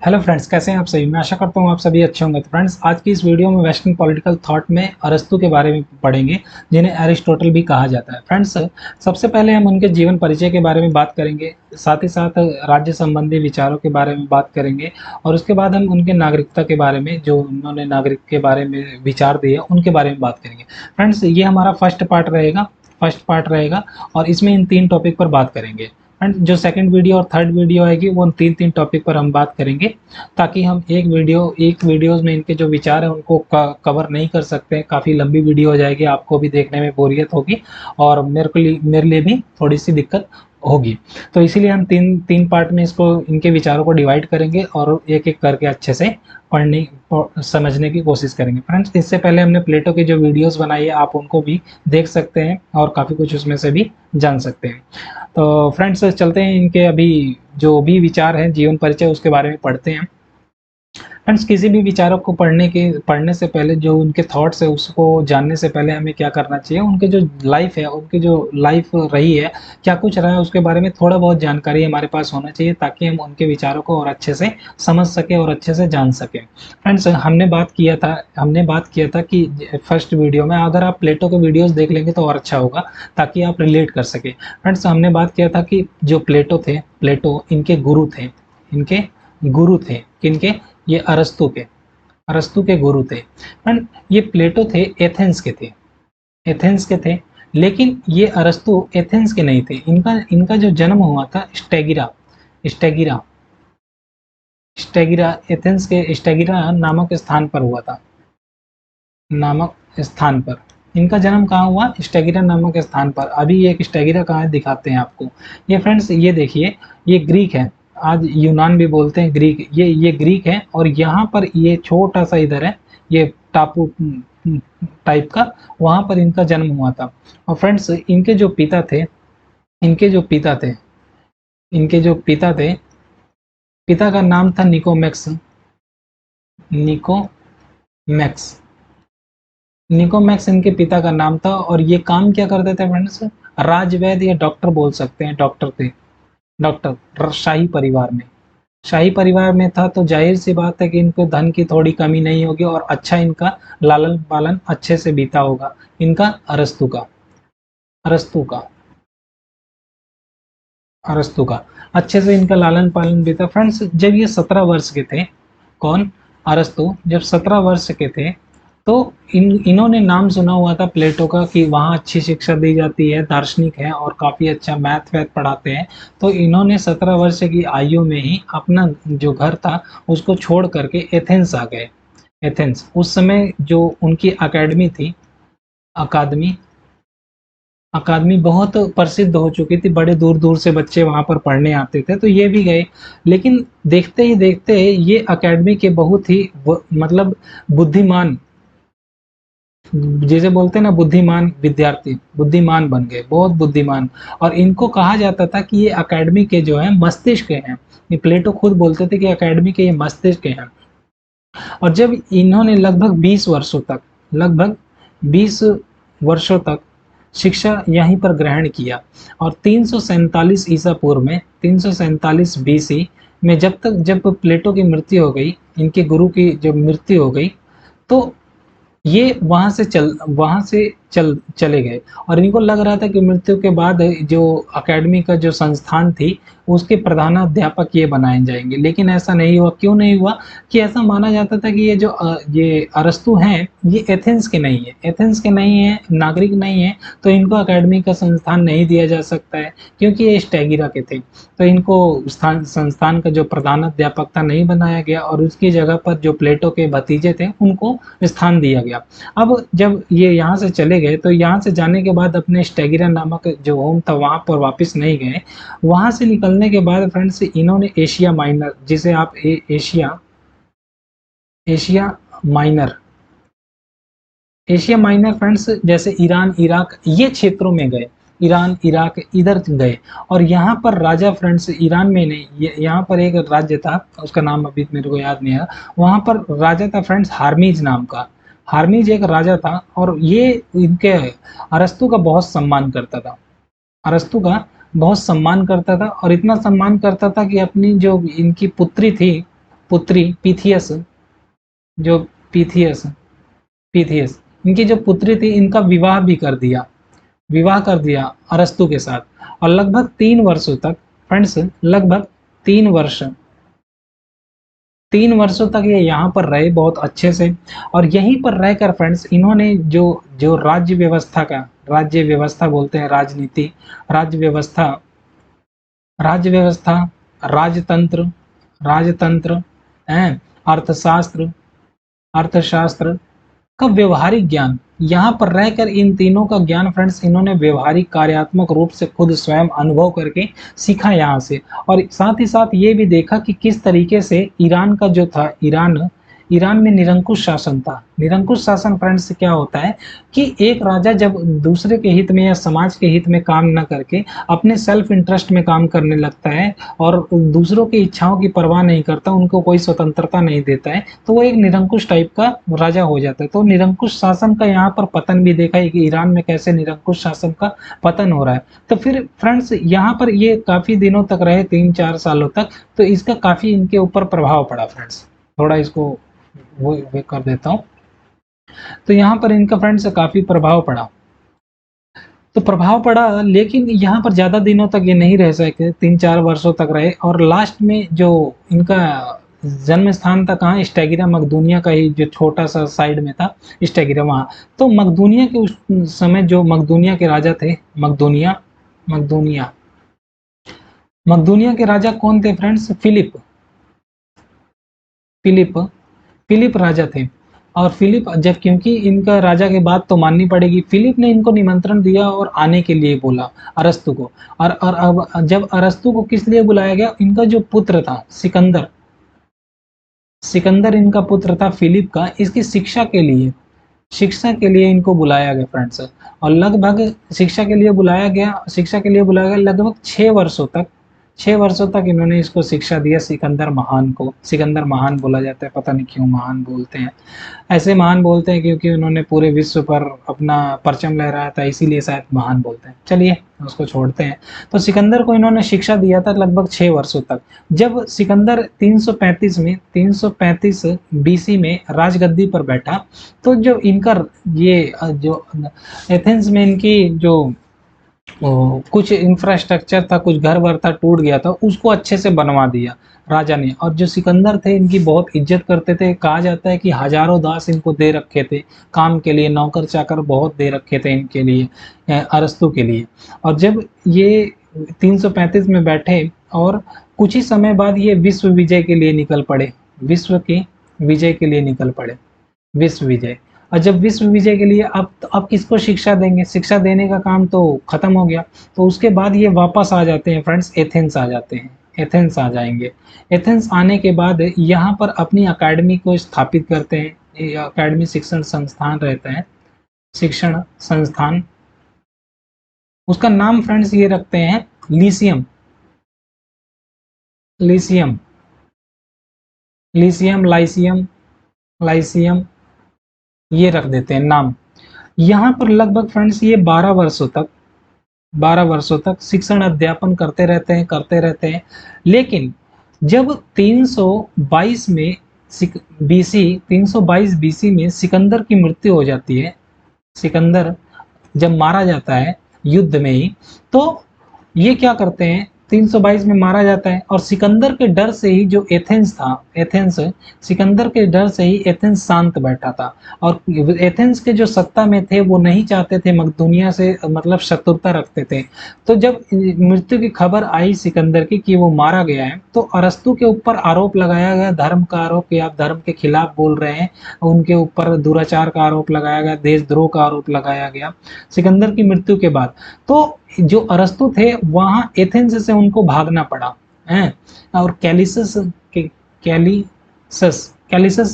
Hello friends, कैसे हैं आप सभी। मैं आशा करता हूँ आप सभी अच्छे होंगे। तो फ्रेंड्स, आज की इस वीडियो में वेस्टर्न पॉलिटिकल थॉट में अरस्तु के बारे में पढ़ेंगे, जिन्हें एरिस्टोटल भी कहा जाता है। फ्रेंड्स, सबसे पहले हम उनके जीवन परिचय के बारे में बात करेंगे, साथ ही साथ राज्य संबंधी विचारों के बारे में बात करेंगे, और उसके बाद हम उनके नागरिकता के बारे में, जो उन्होंने नागरिक के बारे में विचार दिए, उनके बारे में बात करेंगे। फ्रेंड्स, ये हमारा फर्स्ट पार्ट रहेगा और इसमें इन 3 टॉपिक पर बात करेंगे। एंड जो सेकंड वीडियो और थर्ड वीडियो आएगी वो 3 टॉपिक पर हम बात करेंगे, ताकि हम एक वीडियोस में इनके जो विचार है उनको कवर नहीं कर सकते। काफ़ी लंबी वीडियो हो जाएगी, आपको भी देखने में बोरियत होगी और मेरे लिए भी थोड़ी सी दिक्कत होगी। तो इसीलिए हम तीन तीन पार्ट में इसको, इनके विचारों को डिवाइड करेंगे और एक एक करके अच्छे से समझने की कोशिश करेंगे। फ्रेंड्स, इससे पहले हमने प्लेटो की जो वीडियोस बनाई है, आप उनको भी देख सकते हैं और काफ़ी कुछ उसमें से भी जान सकते हैं। तो फ्रेंड्स, चलते हैं इनके अभी जो भी विचार हैं, जीवन परिचय, उसके बारे में पढ़ते हैं। फ्रेंड्स, किसी भी विचारक को पढ़ने से पहले, जो उनके थॉट्स है उसको जानने से पहले हमें क्या करना चाहिए, उनके जो लाइफ है, उनकी जो लाइफ रही है, क्या कुछ रहा है, उसके बारे में थोड़ा बहुत जानकारी हमारे पास होना चाहिए, ताकि हम उनके विचारों को और अच्छे से समझ सकें और अच्छे से जान सकें। फ्रेंड्स, हमने बात किया था कि फर्स्ट वीडियो में, अगर आप प्लेटो के वीडियोस देख लेंगे तो और अच्छा होगा, ताकि आप रिलेट कर सके। फ्रेंड्स, हमने बात किया था कि जो प्लेटो इनके गुरु थे। इनके गुरु थे किनके? ये अरस्तु के गुरु थे। एंड ये प्लेटो थे, एथेंस के थे, लेकिन ये अरस्तु एथेंस के नहीं थे। इनका इनका जो जन्म हुआ था स्टेगिरा स्टेगिरा एथेंस के स्टेगिरा नामक स्थान पर हुआ था। नामक स्थान पर इनका जन्म कहाँ हुआ? स्टेगिरा नामक स्थान पर। अभी ये स्टेगिरा कहाँ है दिखाते हैं आपको। ये फ्रेंड्स, ये देखिए, ये ग्रीक है। आज यूनान भी बोलते हैं ग्रीक। ये ग्रीक है और यहाँ पर ये छोटा सा इधर है, ये टापू टाइप का, वहाँ पर इनका जन्म हुआ था। और फ्रेंड्स, इनके जो पिता थे इनके जो पिता थे, पिता का नाम था निकोमैक्स। निकोमैक्स इनके पिता का नाम था, और ये काम क्या करते थे फ्रेंड्स? राजवैद्य या डॉक्टर बोल सकते हैं, डॉक्टर थे। डॉक्टर शाही परिवार में था, तो जाहिर सी बात है कि इनको धन की थोड़ी कमी नहीं होगी और अच्छा इनका लालन पालन अच्छे से बीता होगा। इनका अरस्तु का अरस्तु का अच्छे से इनका लालन पालन बीता। फ्रेंड्स, जब ये 17 वर्ष के थे, कौन? अरस्तु जब 17 वर्ष के थे, तो इन्होंने नाम सुना हुआ था प्लेटो का, कि वहाँ अच्छी शिक्षा दी जाती है, दार्शनिक है और काफ़ी अच्छा मैथ वैथ पढ़ाते हैं। तो इन्होंने 17 वर्ष की आयु में ही अपना जो घर था उसको छोड़ करके एथेंस आ गए। एथेंस उस समय जो उनकी अकेडमी थी, अकादमी अकादमी बहुत प्रसिद्ध हो चुकी थी, बड़े दूर दूर से बच्चे वहाँ पर पढ़ने आते थे, तो ये भी गए। लेकिन देखते ही देखते ये अकेडमी के बहुत ही मतलब बुद्धिमान, जैसे बोलते हैं ना, बुद्धिमान विद्यार्थी, बुद्धिमान बन गए, बहुत बुद्धिमान। और इनको कहा जाता था कि ये अकेडमी के जो है मस्तिष्क हैं। ये प्लेटो खुद बोलते थे कि अकेडमी के ये मस्तिष्क हैं। और जब इन्होंने लगभग 20 वर्षों तक शिक्षा यहीं पर ग्रहण किया, और 347 ईसा पूर्व में, 347 बीसी में, जब प्लेटो की मृत्यु हो गई, इनके गुरु की जब मृत्यु हो गई, तो ये वहाँ से चले गए। और इनको लग रहा था कि मृत्यु के बाद जो अकेडमी का जो संस्थान थी, उसके प्रधानाध्यापक ये बनाए जाएंगे, लेकिन ऐसा नहीं हुआ। क्यों नहीं हुआ? कि ऐसा माना जाता था कि ये अरस्तु हैं, ये एथेंस के नहीं है, नागरिक नहीं है, तो इनको अकेडमी का संस्थान नहीं दिया जा सकता है, क्योंकि ये स्टेगिरा के थे। तो इनको संस्थान का जो प्रधानाध्यापक था नहीं बनाया गया, और उसकी जगह पर जो प्लेटो के भतीजे थे उनको स्थान दिया गया। अब जब ये यहाँ से चले गए, तो यहाँ से जाने के बाद अपने स्टेगिरा नामक जो होम था वहाँ पर वापस नहीं गए। वहाँ से निकलने के बाद फ्रेंड्स, इन्होंने एशिया माइनर, जिसे आप एशिया माइनर फ्रेंड्स, जैसे ईरान, इराक, ये क्षेत्रों में गए। ईरान, इराक, इधर गए। और यहाँ पर राजा फ्रेंड्स, ईरान में नहीं, यहाँ पर एक राज्य था, उसका नाम अभी मेरे को याद नहीं आ रहा। वहाँ पर राजा था फ्रेंड्स, हार्मीज नाम का। हार्मीज एक राजा था, और ये इनके अरस्तु का बहुत सम्मान करता था। अरस्तु का बहुत सम्मान करता था, और इतना सम्मान करता था कि अपनी जो इनकी पुत्री थी, पुत्री पीथियस, जो पीथियस पीथियस इनकी जो पुत्री थी, इनका विवाह कर दिया अरस्तु के साथ। और लगभग 3 वर्षों तक फ्रेंड्स, लगभग 3 वर्ष 3 वर्षों तक ये यहाँ पर रहे बहुत अच्छे से। और यहीं पर रहकर फ्रेंड्स इन्होंने जो जो राज्य व्यवस्था बोलते हैं, राजनीति, राज्य व्यवस्था राज्य व्यवस्था राजतंत्र राजतंत्र हैं, अर्थशास्त्र अर्थशास्त्र का व्यवहारिक ज्ञान, यहाँ पर रहकर इन तीनों का ज्ञान फ्रेंड्स इन्होंने व्यवहारिक कार्यात्मक रूप से खुद स्वयं अनुभव करके सीखा यहाँ से। और साथ ही साथ ये भी देखा कि किस तरीके से ईरान का जो था, ईरान में निरंकुश शासन था। निरंकुश शासन फ्रेंड्स क्या होता है कि एक राजा जब दूसरे के हित में या समाज के हित में काम न करके अपने सेल्फ इंटरेस्ट में काम करने लगता है और दूसरों की इच्छाओं की परवाह नहीं करता, उनको कोई स्वतंत्रता नहीं देता है, तो वो एक निरंकुश टाइप का राजा हो जाता है। तो निरंकुश शासन का यहाँ पर पतन भी देखा है कि ईरान में कैसे निरंकुश शासन का पतन हो रहा है। तो फिर फ्रेंड्स यहाँ पर ये काफी दिनों तक रहे, 3-4 सालों तक, तो इसका काफी इनके ऊपर प्रभाव पड़ा फ्रेंड्स। थोड़ा इसको वो कर देता हूँ। तो यहाँ पर इनका फ्रेंड्स काफी प्रभाव पड़ा, लेकिन यहाँ पर ज्यादा दिनों तक ये नहीं रह सके, 3-4 वर्षों तक रहे। और लास्ट में जो इनका जन्म स्थान था कहाँ, स्टैगिरा मकदूनिया का ही जो छोटा सा साइड में था स्टैगिरा, वहाँ। तो मकदूनिया के उस समय जो मकदूनिया के राजा थे, मकदूनिया के राजा कौन थे फ्रेंड्स? फिलिप राजा थे। और फिलिप जब, क्योंकि इनका राजा की बात तो माननी पड़ेगी, फिलिप ने इनको निमंत्रण दिया और आने के लिए बोला अरस्तु को। और अब जब अरस्तु को किस लिए बुलाया गया, इनका जो पुत्र था सिकंदर इनका पुत्र था फिलिप का, इसकी शिक्षा के लिए इनको बुलाया गया फ्रेंड्स। और लगभग शिक्षा के लिए बुलाया गया लगभग 6 वर्षों तक इन्होंने इसको शिक्षा दिया, सिकंदर महान को। सिकंदर महान बोला जाता है, पता नहीं क्यों महान बोलते हैं, ऐसे महान बोलते हैं क्योंकि उन्होंने पूरे विश्व पर अपना परचम लहराया था, इसीलिए शायद महान बोलते हैं। चलिए उसको छोड़ते हैं। तो सिकंदर को इन्होंने शिक्षा दिया था लगभग 6 वर्षों तक। जब सिकंदर 335 बीसी में राजगद्दी पर बैठा, तो जो इनका ये जो एथेंस में इनकी जो कुछ इंफ्रास्ट्रक्चर था, कुछ घर वर था, टूट गया था, उसको अच्छे से बनवा दिया राजा ने। और जो सिकंदर थे इनकी बहुत इज्जत करते थे, कहा जाता है कि हजारों दास इनको दे रखे थे काम के लिए, नौकर चाकर बहुत दे रखे थे इनके लिए, अरस्तु के लिए। और जब ये 335 में बैठे और कुछ ही समय बाद ये विश्व विजय के लिए निकल पड़े, विश्व विजय। और जब विश्व विजय के लिए अब किसको शिक्षा देंगे, शिक्षा देने का काम तो खत्म हो गया। तो उसके बाद ये वापस आ जाते हैं फ्रेंड्स, एथेंस आ जाएंगे। एथेंस आने के बाद यहाँ पर अपनी अकेडमी को स्थापित करते हैं। ये अकेडमी शिक्षण संस्थान रहता है, शिक्षण संस्थान। उसका नाम फ्रेंड्स ये रखते हैं लीसियम लाइसियम, ये रख देते हैं नाम। यहाँ पर लगभग फ्रेंड्स ये 12 वर्षों तक शिक्षण अध्यापन करते रहते हैं। लेकिन जब 322 बीसी में सिकंदर की मृत्यु हो जाती है, सिकंदर जब मारा जाता है युद्ध में ही, तो ये क्या करते हैं, 322 में मारा जाता है। और सिकंदर के डर से ही जो सिकंदर के डर से ही एथेंस शांत बैठा था। और एथेंस के जो सत्ता में थे वो नहीं चाहते थे मकदूनिया से, मतलब शत्रुता रखते थे। तो जब मृत्यु की खबर आई सिकंदर की कि वो मारा गया है, तो अरस्तु के ऊपर आरोप लगाया गया, धर्म का आरोप कि आप धर्म के खिलाफ बोल रहे हैं। उनके ऊपर दुराचार का आरोप लगाया गया, देशद्रोह का आरोप लगाया गया सिकंदर की मृत्यु के बाद। तो जो अरस्तु थे वहां एथेंस से उनको भागना पड़ा है। और कैलिसस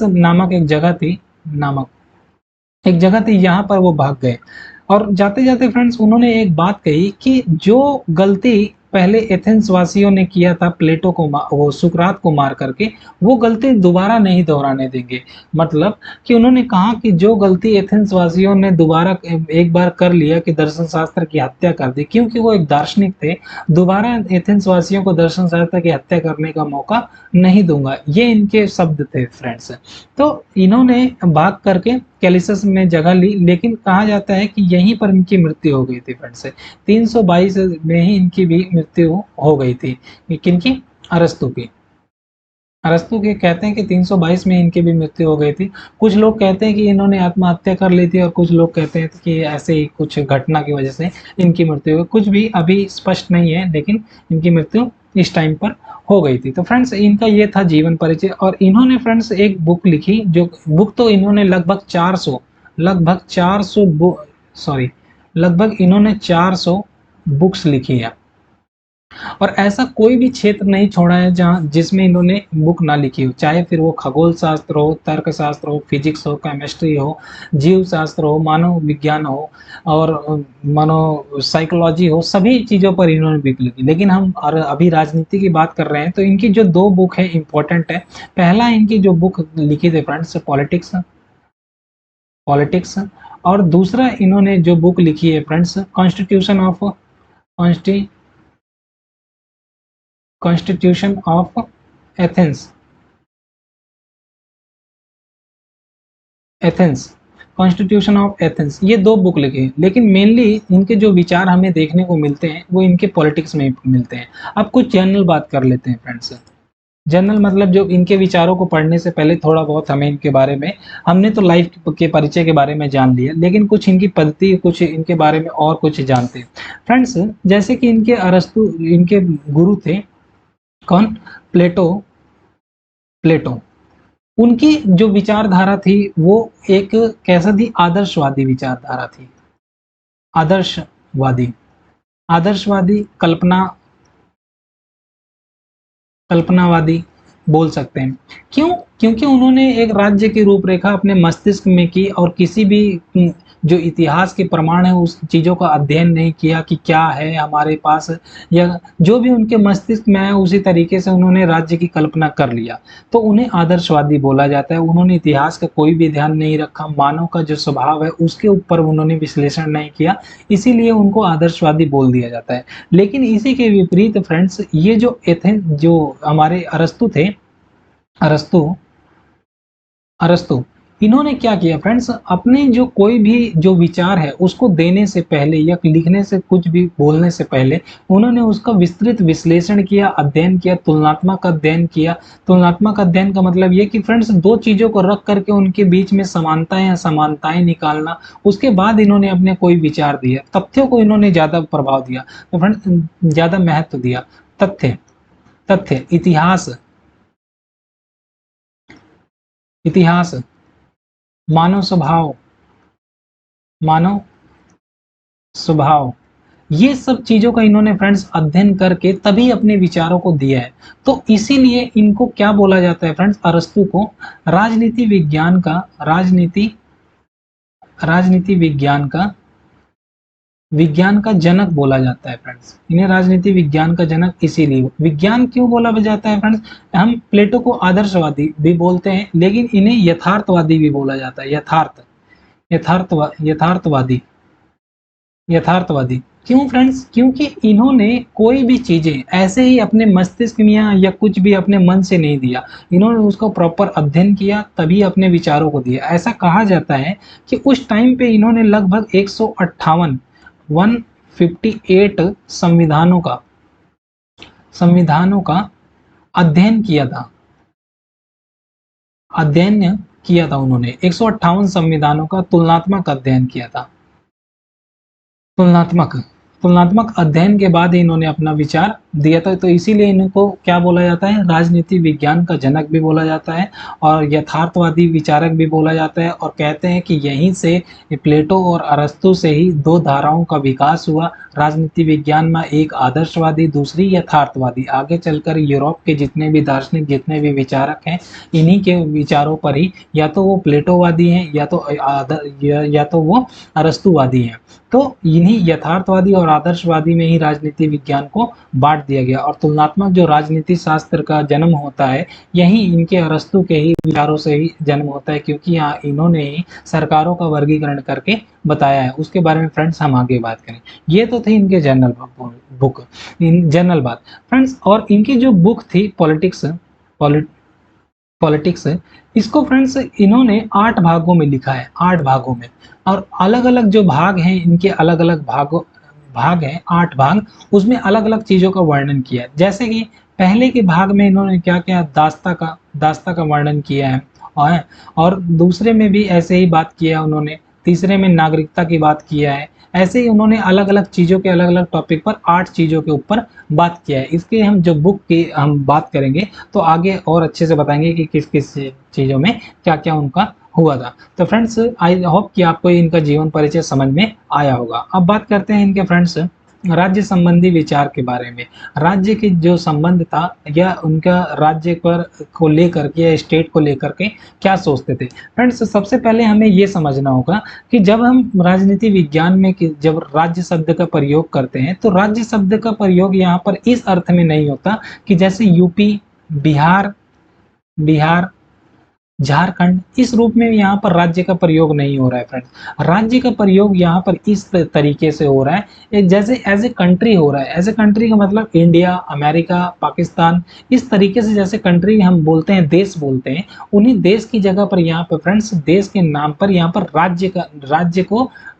नामक एक जगह थी, यहाँ पर वो भाग गए। और जाते जाते फ्रेंड्स उन्होंने एक बात कही कि जो गलती पहले एथेंस वासियों ने किया था प्लेटो को वो सुकरात को मार करके, वो गलती दोबारा नहीं दोहराने देंगे। मतलब कि उन्होंने कहा कि जो गलती एथेंस वासियों ने दोबारा एक बार कर लिया कि दर्शन शास्त्र की हत्या कर दी, क्योंकि वो एक दार्शनिक थे, दोबारा एथेंस वासियों को दर्शन शास्त्र की हत्या करने का मौका नहीं दूंगा, ये इनके शब्द थे फ्रेंड्स। तो इन्होंने भाग करके कैलिसस में जगह ली, लेकिन कहा जाता है कि यहीं पर इनकी मृत्यु हो गई थी फ्रेंड्स। 322 में ही इनकी भी मृत्यु हो गई थी। किनकी? अरस्तु की। अरस्तु के कहते हैं कि 322 में इनकी भी मृत्यु हो गई थी। कुछ लोग कहते हैं कि इन्होंने आत्महत्या कर ली थी और कुछ लोग कहते हैं कि ऐसे ही कुछ घटना की वजह से इनकी मृत्यु हो गई। कुछ भी अभी स्पष्ट नहीं है, लेकिन इनकी मृत्यु इस टाइम पर हो गई थी। तो फ्रेंड्स इनका ये था जीवन परिचय। और इन्होंने फ्रेंड्स एक बुक लिखी, जो बुक तो इन्होंने लगभग 400 लगभग इन्होंने 400 बुक्स लिखी है। और ऐसा कोई भी क्षेत्र नहीं छोड़ा है जहाँ जिसमें इन्होंने बुक ना लिखी हो, चाहे फिर वो खगोल शास्त्र हो, तर्क शास्त्र हो, फिजिक्स हो, केमिस्ट्री हो, जीव शास्त्र हो, मानव विज्ञान हो, और मानो साइकोलॉजी हो, सभी चीज़ों पर इन्होंने बुक लिखी। लेकिन हम अभी राजनीति की बात कर रहे हैं, तो इनकी जो 2 बुक है इंपॉर्टेंट है। पहला इनकी जो बुक लिखी थी फ्रेंड्स, पॉलिटिक्स, और दूसरा इन्होंने जो बुक लिखी है friends, constitution of Athens Athens constitution of Athens, ये 2 बुक लिखे हैं। लेकिन मेनली इनके जो विचार हमें देखने को मिलते हैं वो इनके पॉलिटिक्स में मिलते हैं। अब कुछ जनरल बात कर लेते हैं फ्रेंड्स। जनरल मतलब जो इनके विचारों को पढ़ने से पहले थोड़ा बहुत हमें इनके बारे में, हमने तो लाइफ के परिचय के बारे में जान लिया, लेकिन कुछ इनकी पद्धति, कुछ इनके बारे में और कुछ जानते हैं फ्रेंड्स। जैसे कि इनके अरस्तु, इनके गुरु थे कौन? प्लेटो। उनकी जो विचारधारा थी वो एक कैसा थी? आदर्शवादी विचारधारा थी। आदर्शवादी आदर्शवादी कल्पनावादी बोल सकते हैं। क्यों? क्योंकि उन्होंने एक राज्य की रूपरेखा अपने मस्तिष्क में की, और किसी भी जो इतिहास के प्रमाण है उस चीज़ों का अध्ययन नहीं किया कि क्या है हमारे पास, या जो भी उनके मस्तिष्क में है उसी तरीके से उन्होंने राज्य की कल्पना कर लिया। तो उन्हें आदर्शवादी बोला जाता है। उन्होंने इतिहास का कोई भी ध्यान नहीं रखा, मानव का जो स्वभाव है उसके ऊपर उन्होंने विश्लेषण नहीं किया, इसीलिए उनको आदर्शवादी बोल दिया जाता है। लेकिन इसी के विपरीत फ्रेंड्स, ये जो एथेंस, जो हमारे अरस्तु थे, अरस्तु इन्होंने क्या किया फ्रेंड्स? अपने जो कोई भी जो विचार है उसको देने से पहले या लिखने से, कुछ भी बोलने से पहले उन्होंने उसका विस्तृत विश्लेषण किया, अध्ययन किया, तुलनात्मक अध्ययन किया। तुलनात्मक अध्ययन का मतलब ये कि फ्रेंड्स 2 चीज़ों को रख करके उनके बीच में समानताएं या समानताएं निकालना, उसके बाद इन्होंने अपने कोई विचार दिया। तथ्यों को इन्होंने ज़्यादा प्रभाव दिया, तो फ्रेंड्स ज़्यादा महत्व दिया। तथ्य इतिहास, मानव स्वभाव, ये सब चीजों का इन्होंने फ्रेंड्स अध्ययन करके तभी अपने विचारों को दिया है। तो इसीलिए इनको क्या बोला जाता है फ्रेंड्स? अरस्तु को राजनीति विज्ञान का जनक बोला जाता है फ्रेंड्स। इन्हें राजनीति विज्ञान का जनक इसीलिए, विज्ञान क्यों बोला जाता है फ्रेंड्स? हम प्लेटो को आदर्शवादी भी बोलते हैं, लेकिन इन्हें यथार्थवादी भी बोला जाता है। यथार्थवादी यथार्थवादी क्यों फ्रेंड्स? क्योंकि इन्होंने कोई भी चीजें ऐसे ही अपने मस्तिष्क में या कुछ भी अपने मन से नहीं दिया, इन्होंने उसको प्रॉपर अध्ययन किया, तभी अपने विचारों को दिया। ऐसा कहा जाता है कि उस टाइम पे इन्होंने लगभग 158 संविधानों का अध्ययन किया था उन्होंने 158 संविधानों का तुलनात्मक अध्ययन किया था। तुलनात्मक अध्ययन के बाद इन्होंने अपना विचार दिया था। तो इसीलिए इनको क्या बोला जाता है? राजनीति विज्ञान का जनक भी बोला जाता है, और यथार्थवादी विचारक भी बोला जाता है। और कहते हैं कि यहीं से प्लेटो और अरस्तु से ही 2 धाराओं का विकास हुआ, राजनीति विज्ञान में एक आदर्शवादी, दूसरी यथार्थवादी। आगे चलकर यूरोप के जितने भी दार्शनिक, जितने भी विचारक हैं, इन्हीं के विचारों पर ही या तो वो प्लेटोवादी हैं या तो वो अरस्तुवादी हैं। तो इन्हीं यथार्थवादी और आदर्शवादी में ही राजनीति विज्ञान को बांट दिया गया। और तुलनात्मक जो राजनीति शास्त्र का जन्म होता है, यही इनके अरस्तु के ही विचारों से ही जन्म होता है, क्योंकि यहाँ इन्होंने ही सरकारों का वर्गीकरण करके बताया है। उसके बारे में फ्रेंड्स हम आगे बात करें। ये तो थी इनके जनरल बुक, जनरल बात फ्रेंड्स। और इनकी जो बुक थी पॉलिटिक्स, इसको फ्रेंड्स इन्होंने 8 भागों में लिखा है, 8 भागों में। और अलग अलग जो भाग हैं, इनके अलग अलग भाग हैं, 8 भाग, उसमें अलग अलग चीज़ों का वर्णन किया है। जैसे कि पहले के भाग में इन्होंने क्या किया, दास्ता का वर्णन किया है, और दूसरे में भी ऐसे ही बात किया है उन्होंने, तीसरे में नागरिकता की बात किया है। ऐसे ही उन्होंने अलग अलग चीज़ों के अलग अलग टॉपिक पर 8 चीज़ों के ऊपर बात किया है। इसके हम जो बुक की हम बात करेंगे तो आगे और अच्छे से बताएंगे कि किस किस चीज़ों में क्या क्या उनका हुआ था। तो फ्रेंड्स आई होप कि आपको इनका जीवन परिचय समझ में आया होगा। अब बात करते हैं इनके फ्रेंड्स राज्य संबंधी विचार के बारे में। राज्य की जो संबंध था या उनका राज्य पर को लेकर के या स्टेट को लेकर के क्या सोचते थे। फ्रेंड्स सबसे पहले हमें ये समझना होगा कि जब हम राजनीति विज्ञान में जब राज्य शब्द का प्रयोग करते हैं, तो राज्य शब्द का प्रयोग यहाँ पर इस अर्थ में नहीं होता कि जैसे यूपी, बिहार, झारखंड, इस रूप में यहाँ पर राज्य का प्रयोग नहीं हो रहा है फ्रेंड्स। राज्य का प्रयोग यहाँ पर इस तरीके से हो रहा है जैसे एज ए कंट्री हो रहा है। एज ए कंट्री का मतलब इंडिया, अमेरिका, पाकिस्तान, इस तरीके से जैसे कंट्री हम बोलते हैं, देश बोलते हैं, उन्हीं देश की जगह पर यहाँ पर फ्रेंड्स देश के नाम पर यहाँ पर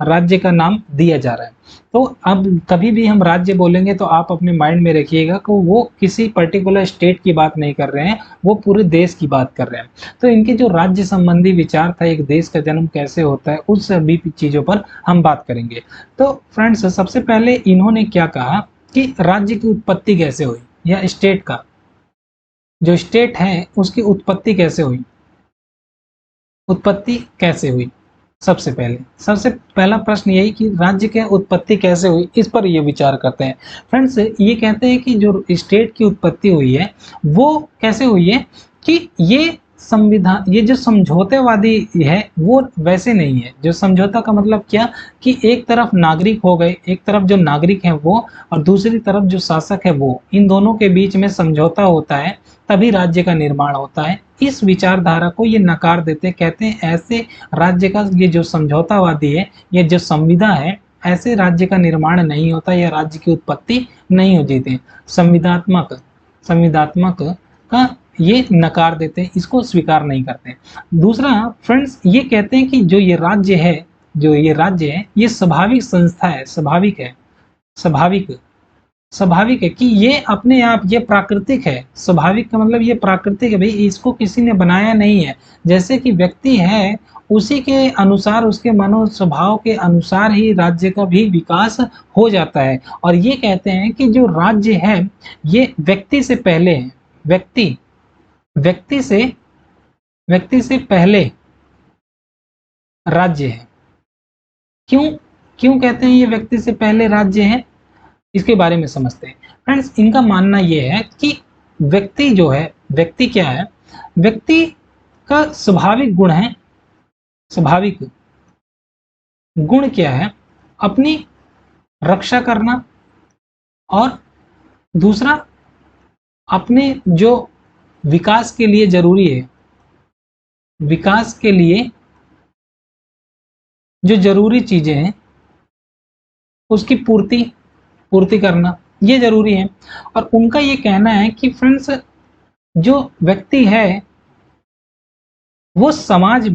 राज्य का नाम दिया जा रहा है। तो अब कभी भी हम राज्य बोलेंगे तो आप अपने माइंड में रखिएगा कि वो किसी पर्टिकुलर स्टेट की बात नहीं कर रहे हैं, वो पूरे देश की बात कर रहे हैं। तो इनके जो राज्य संबंधी विचार था, एक देश का जन्म कैसे होता है, उस सभी चीज़ों पर हम बात करेंगे। तो फ्रेंड्स सबसे पहले इन्होंने क्या कहा कि राज्य की उत्पत्ति कैसे हुई, या स्टेट का जो स्टेट है उसकी उत्पत्ति कैसे हुई, उत्पत्ति कैसे हुई। सबसे पहला प्रश्न यही कि राज्य की उत्पत्ति कैसे हुई, इस पर ये विचार करते हैं। फ्रेंड्स ये कहते हैं कि जो स्टेट की उत्पत्ति हुई है वो कैसे हुई है कि ये संविधान, ये जो समझौतेवादी है वो वैसे नहीं है। जो समझौता का मतलब क्या कि एक तरफ नागरिक हो गए, एक तरफ जो नागरिक है वो और दूसरी तरफ जो शासक है वो, इन दोनों के बीच में समझौता होता है तभी राज्य का निर्माण होता है। इस विचारधारा को ये नकार देते, कहते हैं ऐसे राज्य का, ये जो समझौतावादी है, ये जो संविदा है, ऐसे राज्य का निर्माण नहीं होता या राज्य की उत्पत्ति नहीं हो जाती। संविदात्मक का ये नकार देते हैं, इसको स्वीकार नहीं करते। दूसरा फ्रेंड्स ये कहते हैं कि जो ये राज्य है ये स्वाभाविक संस्था है, स्वाभाविक है कि ये अपने आप, ये प्राकृतिक है। स्वाभाविक का मतलब ये प्राकृतिक है, भाई इसको किसी ने बनाया नहीं है। जैसे कि व्यक्ति है उसी के अनुसार, उसके मनो स्वभाव के अनुसार ही राज्य का भी विकास हो जाता है। और ये कहते हैं कि जो राज्य है ये व्यक्ति से पहले है, व्यक्ति से पहले राज्य है। क्यों कहते हैं ये व्यक्ति से पहले राज्य है, इसके बारे में समझते हैं। फ्रेंड्स इनका मानना यह है कि व्यक्ति जो है, व्यक्ति क्या है, व्यक्ति का स्वाभाविक गुण है, स्वाभाविक गुण क्या है, अपनी रक्षा करना, और दूसरा अपने जो विकास के लिए जरूरी है, विकास के लिए जो जरूरी चीजें हैं उसकी पूर्ति करना, ये जरूरी है। और उनका ये कहना है कि फ्रेंड्स जो व्यक्ति है वो समाज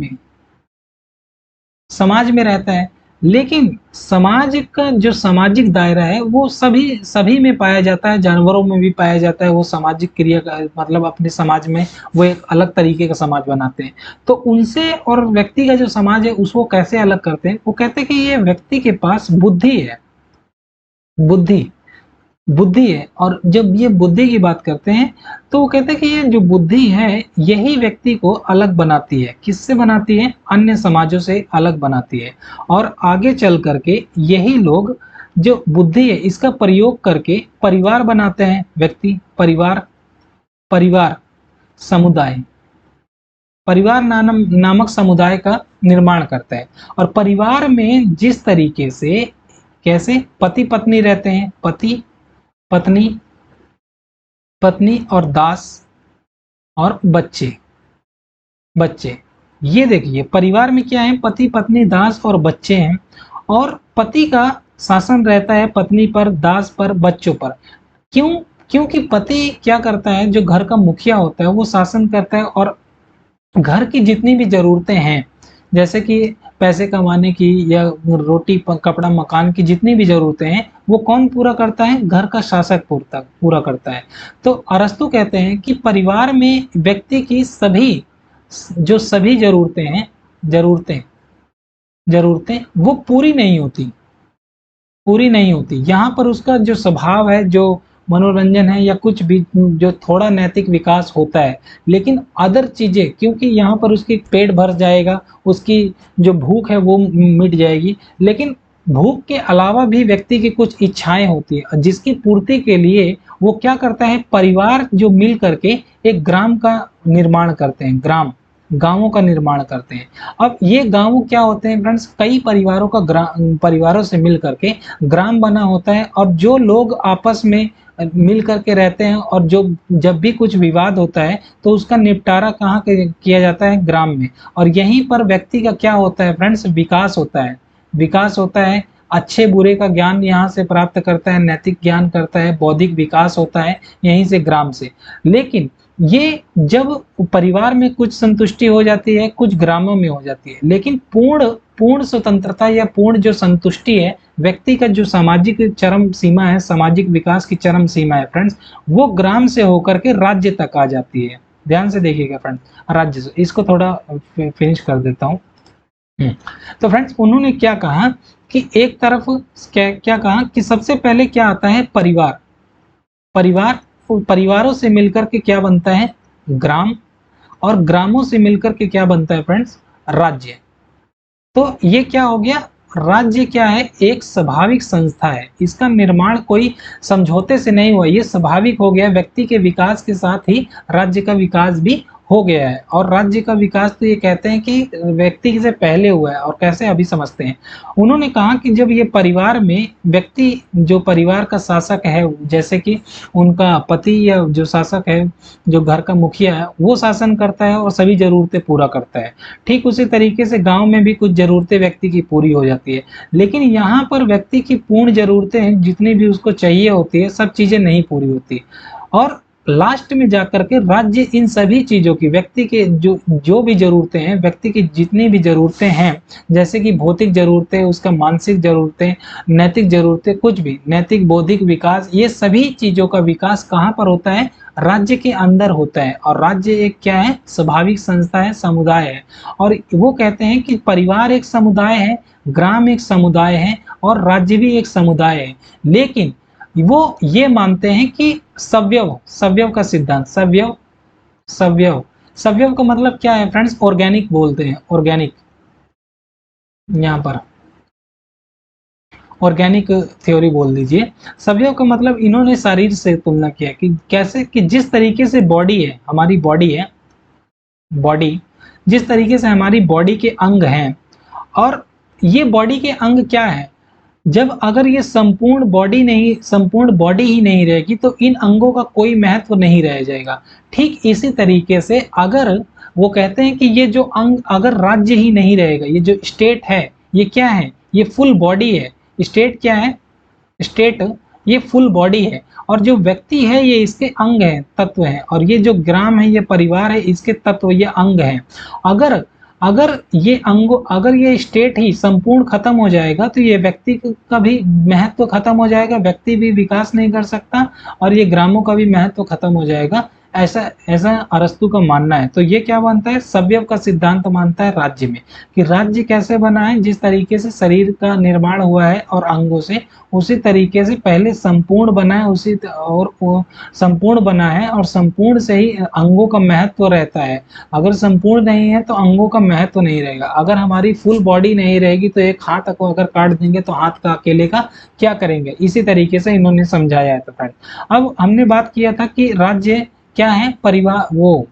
में रहता है, लेकिन समाज का जो सामाजिक दायरा है वो सभी में पाया जाता है, जानवरों में भी पाया जाता है। वो सामाजिक क्रिया का मतलब अपने समाज में वो एक अलग तरीके का समाज बनाते हैं। तो उनसे और व्यक्ति का जो समाज है उसको कैसे अलग करते हैं, वो कहते हैं कि ये व्यक्ति के पास बुद्धि है, बुद्धि है। और जब ये बुद्धि की बात करते हैं तो वो कहते हैं कि ये जो बुद्धि है यही व्यक्ति को अलग बनाती है। किससे बनाती है? अन्य समाजों से अलग बनाती है। और आगे चल करके यही लोग जो बुद्धि है इसका प्रयोग करके परिवार बनाते हैं व्यक्ति, परिवार समुदाय, परिवार नामक समुदाय का निर्माण करता है। और परिवार में जिस तरीके से, कैसे पति पत्नी रहते हैं, पति पत्नी, पत्नी और दास और बच्चे, ये देखिए परिवार में क्या है, पति पत्नी दास और बच्चे हैं। और पति का शासन रहता है पत्नी पर, दास पर, बच्चों पर। क्यों? क्योंकि पति क्या करता है, जो घर का मुखिया होता है वो शासन करता है, और घर की जितनी भी जरूरतें हैं, जैसे कि पैसे कमाने की या रोटी कपड़ा मकान की जितनी भी जरूरतें हैं, वो कौन पूरा करता है, घर का शासक पूरा करता है। तो अरस्तु कहते हैं कि परिवार में व्यक्ति की सभी जरूरतें हैं, जरूरतें वो पूरी नहीं होती। यहाँ पर उसका जो स्वभाव है, जो मनोरंजन है या कुछ भी, जो थोड़ा नैतिक विकास होता है, लेकिन अदर चीजें, क्योंकि यहाँ पर उसकी पेट भर जाएगा, उसकी जो भूख है वो मिट जाएगी, लेकिन भूख के अलावा भी व्यक्ति की कुछ इच्छाएं होती है, जिसकी पूर्ति के लिए वो क्या करता है, परिवार जो मिल करके एक ग्राम का निर्माण करते हैं, गांवों का निर्माण करते हैं। अब ये गांव क्या होते हैं फ्रेंड्स, कई परिवारों से मिल करके ग्राम बना होता है, और जो लोग आपस में मिल करके रहते हैं, और जो जब भी कुछ विवाद होता है तो उसका निपटारा कहाँ किया जाता है, ग्राम में। और यहीं पर व्यक्ति का क्या होता है फ्रेंड्स, विकास होता है, अच्छे बुरे का ज्ञान यहाँ से प्राप्त करता है, नैतिक ज्ञान करता है, बौद्धिक विकास होता है यहीं से, ग्राम से। लेकिन ये जब परिवार में कुछ संतुष्टि हो जाती है, कुछ ग्रामों में हो जाती है, लेकिन पूर्ण स्वतंत्रता या पूर्ण जो संतुष्टि है, व्यक्ति का जो सामाजिक चरम सीमा है, सामाजिक विकास की चरम सीमा है फ्रेंड्स, वो ग्राम से होकर के राज्य तक आ जाती है। ध्यान से देखिएगा फ्रेंड्स, राज्य से, इसको थोड़ा फिनिश कर देता हूँ। तो फ्रेंड्स उन्होंने क्या कहा कि एक तरफ क्या कहा कि सबसे पहले क्या आता है, परिवारों से मिलकर के क्या बनता है, ग्राम, और ग्रामों से मिलकर के क्या बनता है फ्रेंड्स, राज्य। तो ये क्या हो गया, राज्य क्या है, एक स्वाभाविक संस्था है, इसका निर्माण कोई समझौते से नहीं हुआ, ये स्वाभाविक हो गया, व्यक्ति के विकास के साथ ही राज्य का विकास भी हो गया है। और राज्य का विकास तो ये कहते हैं कि व्यक्ति से पहले हुआ है, और कैसे अभी समझते हैं। उन्होंने कहा कि जब ये परिवार में व्यक्ति, जो परिवार का शासक है, जैसे कि उनका पति या जो शासक है, जो घर का मुखिया है, वो शासन करता है और सभी जरूरतें पूरा करता है, ठीक उसी तरीके से गांव में भी कुछ जरूरतें व्यक्ति की पूरी हो जाती है। लेकिन यहाँ पर व्यक्ति की पूर्ण जरूरतें जितनी भी उसको चाहिए होती है, सब चीजें नहीं पूरी होती, और लास्ट में जाकर के राज्य इन सभी चीजों की, व्यक्ति के जो भी जरूरतें हैं, व्यक्ति की जितनी भी जरूरतें हैं, जैसे कि भौतिक जरूरतें, उसका मानसिक जरूरतें, नैतिक जरूरतें, कुछ भी नैतिक बौद्धिक विकास, ये सभी चीजों का विकास कहाँ पर होता है, राज्य के अंदर होता है। और राज्य एक क्या है, स्वाभाविक संस्था है, समुदाय है। और वो कहते हैं कि परिवार एक समुदाय है, ग्राम एक समुदाय है, और राज्य भी एक समुदाय है। लेकिन वो ये मानते हैं कि सव्यव का सिद्धांत, सव्यव का मतलब क्या है फ्रेंड्स, ऑर्गेनिक बोलते हैं, ऑर्गेनिक, यहाँ पर ऑर्गेनिक थ्योरी बोल दीजिए। सव्यव का मतलब इन्होंने शरीर से तुलना किया कि कैसे, कि जिस तरीके से बॉडी है, हमारी बॉडी जिस तरीके से हमारी बॉडी के अंग हैं, और ये बॉडी के अंग क्या है, जब अगर ये संपूर्ण बॉडी ही नहीं रहेगी तो इन अंगों का कोई महत्व नहीं रह जाएगा। ठीक इसी तरीके से अगर वो कहते हैं कि ये जो अंग, अगर राज्य ही नहीं रहेगा, ये जो स्टेट है, ये क्या है, ये फुल बॉडी है। स्टेट क्या है, स्टेट ये फुल बॉडी है, और जो व्यक्ति है ये इसके अंग है, तत्व है, और ये जो ग्राम है, ये परिवार है, इसके तत्व, ये अंग है। अगर ये स्टेट ही संपूर्ण खत्म हो जाएगा तो ये व्यक्ति का भी महत्व खत्म हो जाएगा, व्यक्ति भी विकास नहीं कर सकता, और ये ग्रामों का भी महत्व खत्म हो जाएगा। ऐसा ऐसा अरस्तु का मानना है। तो ये क्या मानता है, सवयव का सिद्धांत मानता है राज्य में, कि राज्य कैसे बना है, जिस तरीके से शरीर का निर्माण हुआ है और अंगों से, उसी तरीके से पहले संपूर्ण बना है, उसी और वो संपूर्ण बना है, और संपूर्ण से ही अंगों का महत्व रहता है। अगर संपूर्ण नहीं है तो अंगों का महत्व नहीं रहेगा। अगर हमारी फुल बॉडी नहीं रहेगी तो एक हाथ को अगर काट देंगे तो हाथ का अकेले का क्या करेंगे, इसी तरीके से इन्होंने समझाया है। तो फ्रेंड, अब हमने बात किया था कि राज्य क्या है, परिवार वो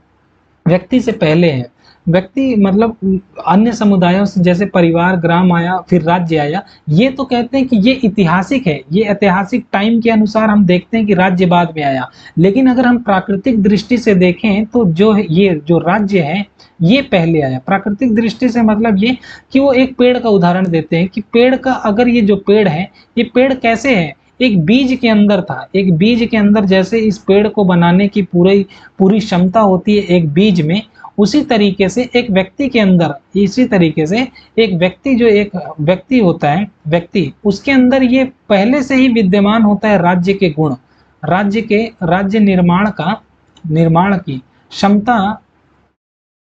व्यक्ति से पहले है। व्यक्ति मतलब अन्य समुदायों से, जैसे परिवार, ग्राम आया, फिर राज्य आया। ये तो कहते हैं कि ये ऐतिहासिक है, ये ऐतिहासिक टाइम के अनुसार हम देखते हैं कि राज्य बाद में आया। लेकिन अगर हम प्राकृतिक दृष्टि से देखें तो ये जो राज्य है ये पहले आया। प्राकृतिक दृष्टि से मतलब ये कि वो एक पेड़ का उदाहरण देते हैं कि पेड़ का, अगर ये जो पेड़ है, ये पेड़ कैसे है, एक बीज के अंदर था। एक बीज के अंदर जैसे इस पेड़ को बनाने की पूरी पूरी क्षमता होती है एक बीज में, उसी तरीके से एक व्यक्ति के अंदर, इसी तरीके से एक व्यक्ति, जो एक व्यक्ति होता है, व्यक्ति, उसके अंदर ये पहले से ही विद्यमान होता है राज्य के गुण, राज्य निर्माण की क्षमता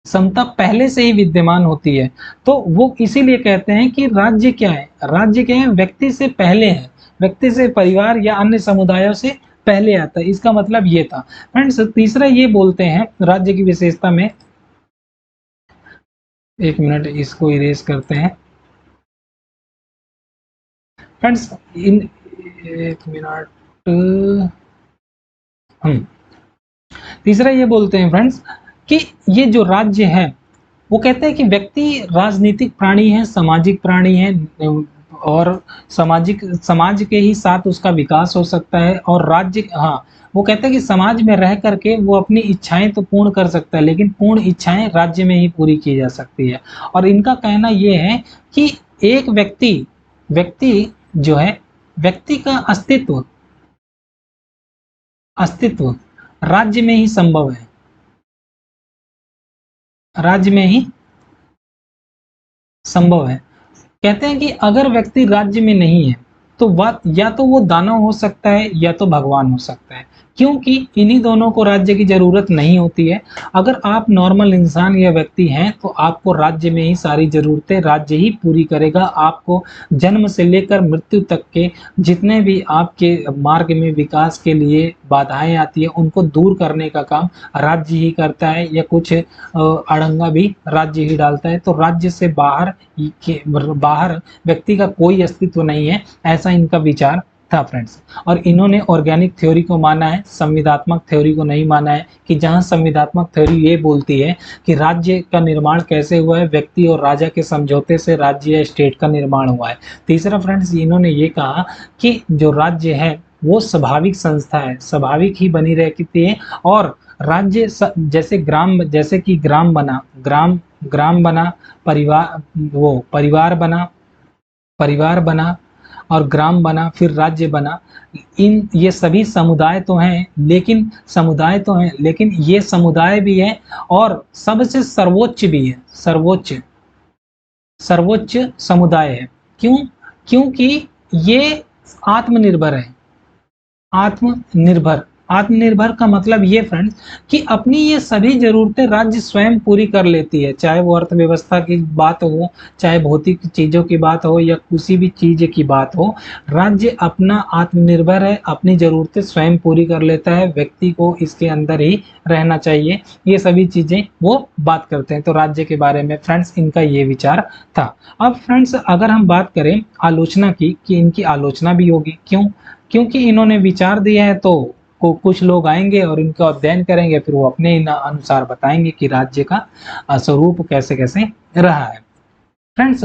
क्षमता पहले से ही विद्यमान होती है। तो वो इसीलिए कहते हैं कि राज्य क्या है, राज्य क्या है, व्यक्ति से पहले है, व्यक्ति से, परिवार या अन्य समुदायों से पहले आता है। इसका मतलब ये था। फ्रेंड्स, तीसरा ये बोलते हैं राज्य की विशेषता में, एक मिनट इसको इरेज करते हैं फ्रेंड्स, इन एक मिनट, हम तीसरा ये बोलते हैं फ्रेंड्स कि ये जो राज्य है, वो कहते हैं कि व्यक्ति राजनीतिक प्राणी है, सामाजिक प्राणी है, और समाज के ही साथ उसका विकास हो सकता है। और राज्य, हाँ, वो कहते हैं कि समाज में रह करके वो अपनी इच्छाएं तो पूर्ण कर सकता है, लेकिन पूर्ण इच्छाएं राज्य में ही पूरी की जा सकती है। और इनका कहना ये है कि एक व्यक्ति जो है, व्यक्ति का अस्तित्व राज्य में ही संभव है, राज्य में ही संभव है। कहते हैं कि अगर व्यक्ति राज्य में नहीं है तो वह या तो वो दानव हो सकता है या तो भगवान हो सकता है, क्योंकि इन्हीं दोनों को राज्य की जरूरत नहीं होती है। अगर आप नॉर्मल इंसान या व्यक्ति हैं तो आपको राज्य में ही सारी जरूरतें राज्य ही पूरी करेगा। आपको जन्म से लेकर मृत्यु तक के जितने भी आपके मार्ग में विकास के लिए बाधाएं आती है, उनको दूर करने का काम राज्य ही करता है, या कुछ अड़ंगा भी राज्य ही डालता है। तो राज्य से बाहर व्यक्ति का कोई अस्तित्व नहीं है, ऐसा इनका विचार था फ्रेंड्स। और इन्होंने ऑर्गेनिक थ्योरी को माना है, संविदात्मक थ्योरी को नहीं माना है। कि जहां संविदात्मक थ्योरी ये बोलती है कि राज्य का निर्माण कैसे हुआ है, व्यक्ति और राजा के समझौते से राज्य या स्टेट का निर्माण हुआ है। तीसरा फ्रेंड्स, इन्होंने ये कहा कि जो राज्य है वो स्वाभाविक संस्था है, स्वाभाविक ही बनी रहती है। और राज्य जैसे कि ग्राम बना, परिवार परिवार बना, और ग्राम बना, फिर राज्य बना। ये सभी समुदाय तो हैं, लेकिन ये समुदाय भी है और सबसे सर्वोच्च भी है, सर्वोच्च समुदाय है। क्यों? क्योंकि ये आत्मनिर्भर है। आत्मनिर्भर आत्मनिर्भर का मतलब ये फ्रेंड्स कि अपनी ये सभी जरूरतें राज्य स्वयं पूरी कर लेती है, चाहे वो अर्थव्यवस्था की बात हो, चाहे भौतिक चीजों की बात हो, या किसी भी चीज की बात हो। राज्य अपना आत्मनिर्भर है, अपनी जरूरतें स्वयं पूरी कर लेता है, व्यक्ति को इसके अंदर ही रहना चाहिए। ये सभी चीजें वो बात करते हैं। तो राज्य के बारे में फ्रेंड्स इनका ये विचार था। अब फ्रेंड्स, अगर हम बात करें आलोचना की, कि इनकी आलोचना भी होगी। क्यों? क्योंकि इन्होंने विचार दिया है, तो कुछ लोग आएंगे और इनका अध्ययन करेंगे, फिर वो अपने अनुसार बताएंगे कि राज्य का स्वरूप कैसे कैसे रहा है। फ्रेंड्स,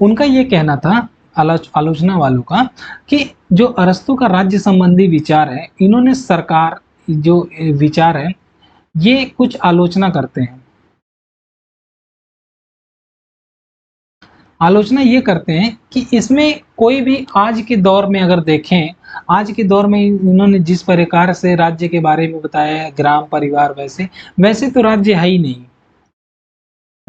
उनका ये कहना था, आलोचना वालों का, कि जो अरस्तु का राज्य संबंधी विचार है, इन्होंने सरकार जो विचार है ये कुछ आलोचना करते हैं। आलोचना ये करते हैं कि इसमें कोई भी आज के दौर में अगर देखें, आज के दौर में इन्होंने जिस प्रकार से राज्य के बारे में बताया है, ग्राम परिवार, वैसे वैसे तो राज्य है ही नहीं,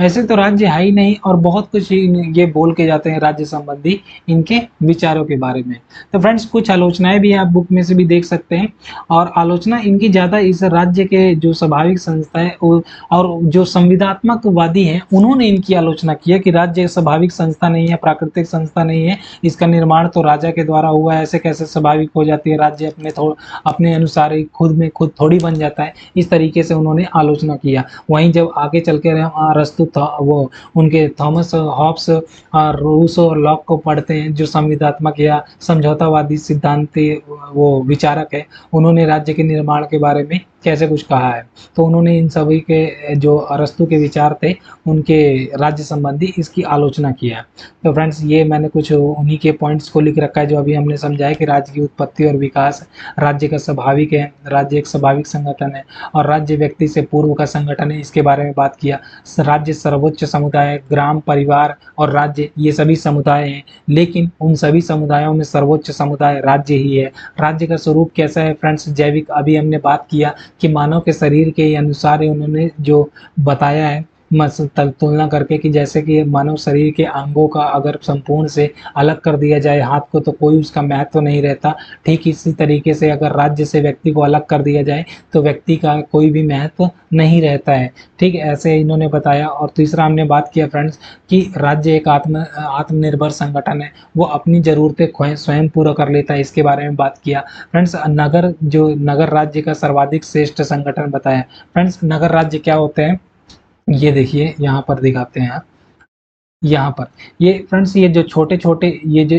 ऐसे तो राज्य है ही नहीं, और बहुत कुछ ये बोल के जाते हैं राज्य संबंधी इनके विचारों के बारे में। तो फ्रेंड्स कुछ आलोचनाएं भी आप बुक में से भी देख सकते हैं, और आलोचना इनकी ज़्यादा इस राज्य के जो स्वाभाविक संस्था है और जो संविदात्मकवादी हैं उन्होंने इनकी आलोचना की है कि राज्य स्वाभाविक संस्था नहीं है, प्राकृतिक संस्था नहीं है, इसका निर्माण तो राजा के द्वारा हुआ है, ऐसे कैसे स्वाभाविक हो जाती है, राज्य अपने अनुसार ही खुद में खुद थोड़ी बन जाता है। इस तरीके से उन्होंने आलोचना किया। वहीं जब आगे चल के अरस्तु वो उनके थॉमस हॉब्स और रूसो और लॉक को पढ़ते हैं, जो संविदात्मक या समझौतावादी सिद्धांत वो विचारक है, उन्होंने राज्य के निर्माण के बारे में कैसे कुछ कहा है। तो उन्होंने इन सभी के जो अरस्तु के विचार थे उनके राज्य संबंधी इसकी आलोचना किया है। तो फ्रेंड्स ये मैंने कुछ उन्हीं के पॉइंट्स को लिख रखा है जो अभी हमने समझा है कि राज्य की उत्पत्ति और विकास, राज्य का स्वाभाविक है, राज्य एक स्वाभाविक संगठन है, और राज्य व्यक्ति से पूर्व का संगठन है, इसके बारे में बात किया। राज्य सर्वोच्च समुदाय, ग्राम, परिवार और राज्य ये सभी समुदाय हैं, लेकिन उन सभी समुदायों में सर्वोच्च समुदाय राज्य ही है। राज्य का स्वरूप कैसा है फ्रेंड्स? जैविक, अभी हमने बात किया कि मानव के शरीर के अनुसार उन्होंने जो बताया है तुलना करके, कि जैसे कि मानव शरीर के अंगों का अगर संपूर्ण से अलग कर दिया जाए हाथ को तो कोई उसका महत्व नहीं रहता, ठीक इसी तरीके से अगर राज्य से व्यक्ति को अलग कर दिया जाए तो व्यक्ति का कोई भी महत्व नहीं रहता है। ठीक ऐसे इन्होंने बताया। और तीसरा हमने बात किया फ्रेंड्स कि राज्य एक आत्मनिर्भर संगठन है, वो अपनी ज़रूरतें स्वयं पूरा कर लेता है, इसके बारे में बात किया। फ्रेंड्स नगर राज्य का सर्वाधिक श्रेष्ठ संगठन बताया। फ्रेंड्स नगर राज्य क्या होते हैं ये देखिए यहाँ पर दिखाते हैं आप। यहाँ पर ये फ्रेंड्स ये जो छोटे छोटे ये जो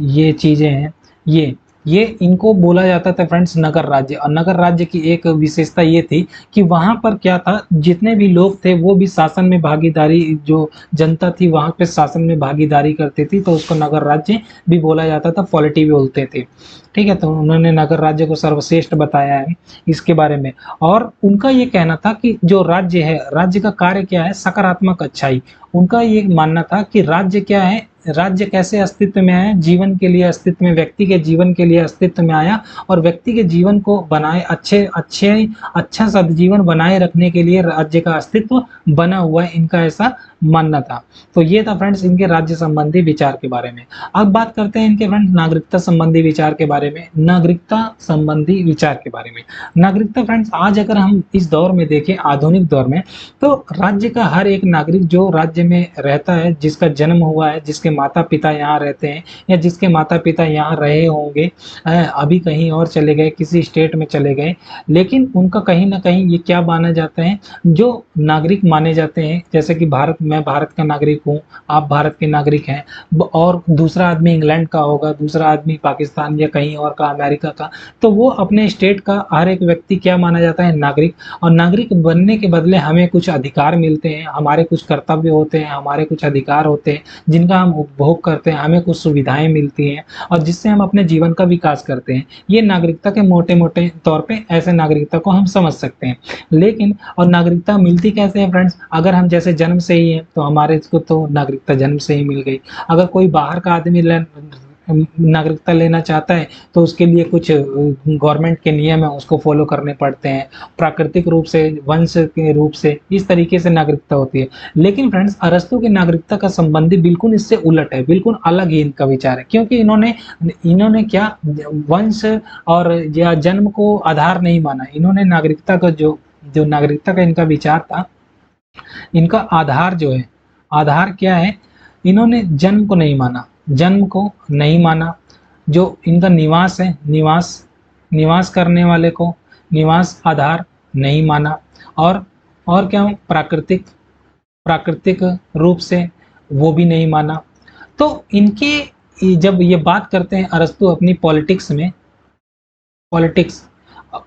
ये चीज़ें हैं, ये इनको बोला जाता था फ्रेंड्स नगर राज्य। और नगर राज्य की एक विशेषता ये थी कि वहाँ पर क्या था, जितने भी लोग थे वो भी शासन में भागीदारी, जो जनता थी वहाँ पे शासन में भागीदारी करती थी, तो उसको नगर राज्य भी बोला जाता था, पॉलिटी भी बोलते थे। ठीक है, तो उन्होंने नगर राज्य को सर्वश्रेष्ठ बताया है इसके बारे में। और उनका ये कहना था कि जो राज्य है, राज्य का कार्य क्या है? सकारात्मक अच्छाई। उनका ये मानना था कि राज्य क्या है, राज्य कैसे अस्तित्व में आया? जीवन के लिए अस्तित्व में, व्यक्ति के जीवन के लिए अस्तित्व में आया, और व्यक्ति के जीवन को बनाए अच्छा सदजीवन बनाए रखने के लिए राज्य का अस्तित्व बना हुआ है, इनका ऐसा मानना था। तो ये था फ्रेंड्स इनके राज्य संबंधी विचार के बारे में। अब बात करते हैं इनके फ्रेंड्स नागरिकता संबंधी विचार के बारे में। नागरिकता संबंधी विचार के बारे में, नागरिकता फ्रेंड्स आज अगर हम इस दौर में देखें, आधुनिक दौर में, तो राज्य का हर एक नागरिक जो राज्य में रहता है, जिसका जन्म हुआ है, जिसके माता पिता यहाँ रहते हैं, या जिसके माता पिता यहाँ रहे होंगे, अभी कहीं और चले गए, किसी स्टेट में चले गए, लेकिन उनका कहीं ना कहीं ये क्या माना जाता है, जो नागरिक माने जाते हैं। जैसे कि मैं भारत का नागरिक हूँ, आप भारत के नागरिक हैं, और दूसरा आदमी इंग्लैंड का होगा, दूसरा आदमी पाकिस्तान या कहीं और का, अमेरिका का, तो वो अपने स्टेट का हर एक व्यक्ति क्या माना जाता है? नागरिक। और नागरिक बनने के बदले हमें कुछ अधिकार मिलते हैं, हमारे कुछ कर्तव्य होते हैं, हमारे कुछ अधिकार होते हैं जिनका हम उपभोग करते हैं, हमें कुछ सुविधाएं मिलती हैं, और जिससे हम अपने जीवन का विकास करते हैं। ये नागरिकता के मोटे मोटे तौर पे ऐसे नागरिकता को हम समझ सकते हैं। लेकिन और नागरिकता मिलती कैसे है फ्रेंड्स? अगर हम जैसे जन्म से ही हैं तो हमारे को तो नागरिकता जन्म से ही मिल गई। अगर कोई बाहर का आदमी नागरिकता लेना चाहता है तो उसके लिए कुछ गवर्नमेंट के नियम है, उसको फॉलो करने पड़ते हैं, प्राकृतिक रूप से, वंश के रूप से, इस तरीके से नागरिकता होती है। लेकिन फ्रेंड्स अरस्तु की नागरिकता का संबंधी बिल्कुल इससे उलट है, बिल्कुल अलग ही इनका विचार है। क्योंकि इन्होंने क्या वंश और या जन्म को आधार नहीं माना। इन्होंने नागरिकता का जो नागरिकता का इनका विचार था, इनका आधार जो है, आधार क्या है? इन्होंने जन्म को नहीं माना, जन्म को नहीं माना। जो इनका निवास है, निवास करने वाले को निवास आधार नहीं माना। और क्या, प्राकृतिक रूप से वो भी नहीं माना। तो इनके जब ये बात करते हैं अरस्तु अपनी पॉलिटिक्स